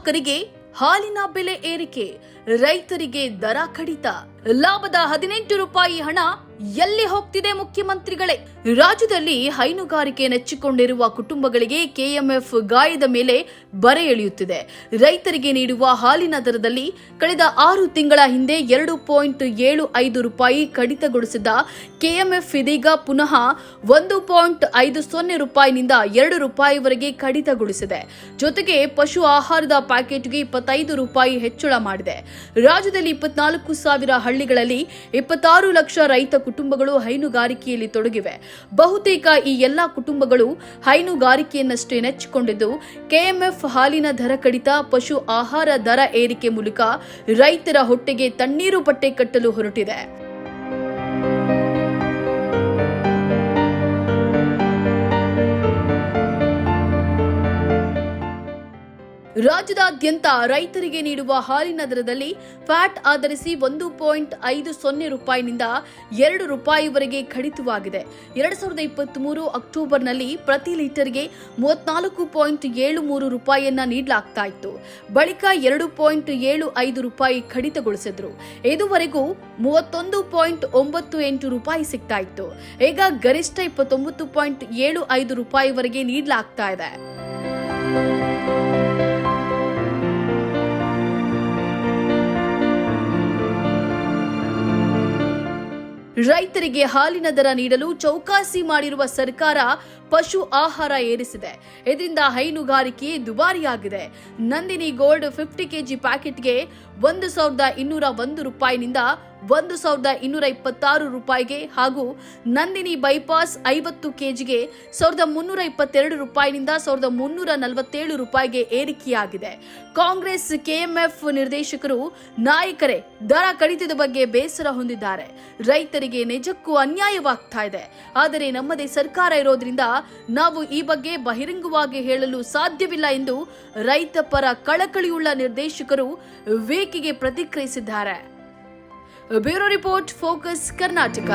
ಗ್ರಾಹಕರಿಗೆ ಹಾಲಿನ ಬೆಲೆ ಏರಿಕೆ, ರೈತರಿಗೆ ದರ ಕಡಿತ, ಲಾಭದ 18 ರೂಪಾಯಿ ಹಣ ಎಲ್ಲಿ ಹೋಗ್ತಿದೆ ಮುಖ್ಯಮಂತ್ರಿಗಳೇ? ರಾಜ್ಯದಲ್ಲಿ ಹೈನುಗಾರಿಕೆ ನೆಚ್ಚಿಕೊಂಡಿರುವ ಕುಟುಂಬಗಳಿಗೆ ಕೆಎಂಎಫ್ ಗಾಯದ ಮೇಲೆ ಬರೆ ಎಳೆಯುತ್ತಿದೆ. ರೈತರಿಗೆ ನೀಡುವ ಹಾಲಿನ ದರದಲ್ಲಿ ಕಳೆದ 6 ತಿಂಗಳ ಹಿಂದೆ 2.75 ರೂಪಾಯಿ ಕಡಿತಗೊಳಿಸಿದ್ದ ಕೆಎಂಎಫ್ ಇದೀಗ ಪುನಃ 1.50 ರೂಪಾಯಿನಿಂದ 2 ರೂಪಾಯಿವರೆಗೆ ಕಡಿತಗೊಳಿಸಿದೆ. ಜೊತೆಗೆ ಪಶು ಆಹಾರದ ಪ್ಯಾಕೆಟ್ಗೆ 25 ರೂಪಾಯಿ ಹೆಚ್ಚಳ ಮಾಡಿದೆ. ರಾಜ್ಯದಲ್ಲಿ 24,000 ಹಳ್ಳಿಗಳಲ್ಲಿ 26 ಲಕ್ಷ ರೈತ ಕುಟುಂಬಗಳು ಹೈನುಗಾರಿಕೆಯಲ್ಲಿ ತೊಡಗಿವೆ. ಬಹುತೇಕ ಈ ಎಲ್ಲಾ ಕುಟುಂಬಗಳು ಹೈನುಗಾರಿಕೆಯನ್ನಷ್ಟೇ ನೆಚ್ಚಿಕೊಂಡಿದ್ದು, ಕೆಎಂಎಫ್ ಹಾಲಿನ ದರ ಕಡಿತ, ಪಶು ಆಹಾರ ದರ ಏರಿಕೆ ಮೂಲಕ ರೈತರ ಹೊಟ್ಟೆಗೆ ತಣ್ಣೀರು ಬಟ್ಟೆ ಕಟ್ಟಲು ಹೊರಟಿದೆ. ರಾಜ್ಯದಾದ್ಯಂತ ರೈತರಿಗೆ ನೀಡುವ ಹಾಲಿನ ದರದಲ್ಲಿ ಫ್ಯಾಟ್ ಆಧರಿಸಿ 1.50 ರೂಪಾಯಿನಿಂದ 2 ರೂಪಾಯಿವರೆಗೆ ಕಡಿತವಾಗಿದೆ. 2023 ಅಕ್ಟೋಬರ್ನಲ್ಲಿ ಪ್ರತಿ ಲೀಟರ್ಗೆ 34.73 ರೂಪಾಯಿಯನ್ನ ನೀಡಲಾಗ್ತಾ ಇತ್ತು. ಬಳಿಕ 2.75 ರೂಪಾಯಿ ಕಡಿತಗೊಳಿಸಿದ್ರು. ಇದುವರೆಗೂ 31.98 ರೂಪಾಯಿ ಸಿಗ್ತಾ ಇತ್ತು. ಈಗ ಗರಿಷ್ಠ 29.75 ರೂಪಾಯಿವರೆಗೆ ನೀಡಲಾಗ್ತಾ ಇದೆ. ರೈತರಿಗೆ ಹಾಲಿನ ದರ ನೀಡಲು ಚೌಕಾಸಿ ಮಾಡಿರುವ ಸರ್ಕಾರ ಪಶು ಆಹಾರ ಏರಿಸಿದೆ. ಇದರಿಂದ ಹೈನುಗಾರಿಕೆ ದುಬಾರಿಯಾಗಿದೆ. ನಂದಿನಿ ಗೋಲ್ಡ್ 50 ಕೆಜಿ ಪ್ಯಾಕೆಟ್ಗೆ 1,201 ರೂಪಾಯಿನಿಂದ 1,226 ರೂಪಾಯಿಗೆ ಹಾಗೂ ನಂದಿನಿ ಬೈಪಾಸ್ 50 ಕೆಜಿಗೆ 1,322 ರೂಪಾಯಿನಿಂದ 1,347 ರೂಪಾಯಿಗೆ ಏರಿಕೆಯಾಗಿದೆ. ಕಾಂಗ್ರೆಸ್ ಕೆಎಂಎಫ್ ನಿರ್ದೇಶಕರು ನಾಯಕರೇ ದರ ಕಡಿತದ ಬಗ್ಗೆ ಬೇಸರ ಹೊಂದಿದ್ದಾರೆ. ರೈತರಿಗೆ ನಿಜಕ್ಕೂ ಅನ್ಯಾಯವಾಗ್ತಾ ಇದೆ. ಆದರೆ ನಮ್ಮದೇ ಸರ್ಕಾರ ಇರೋದ್ರಿಂದ ನಾವು ಈ ಬಗ್ಗೆ ಬಹಿರಂಗವಾಗಿ ಹೇಳಲು ಸಾಧ್ಯವಿಲ್ಲ ಎಂದು ರೈತ ಪರ ಕಳಕಳಿಯುಳ್ಳ ನಿರ್ದೇಶಕರು ವೇಕಿಗೆ ಪ್ರತಿಕ್ರಿಯಿಸಿದ್ದಾರೆ. Bureau report, focus Karnataka.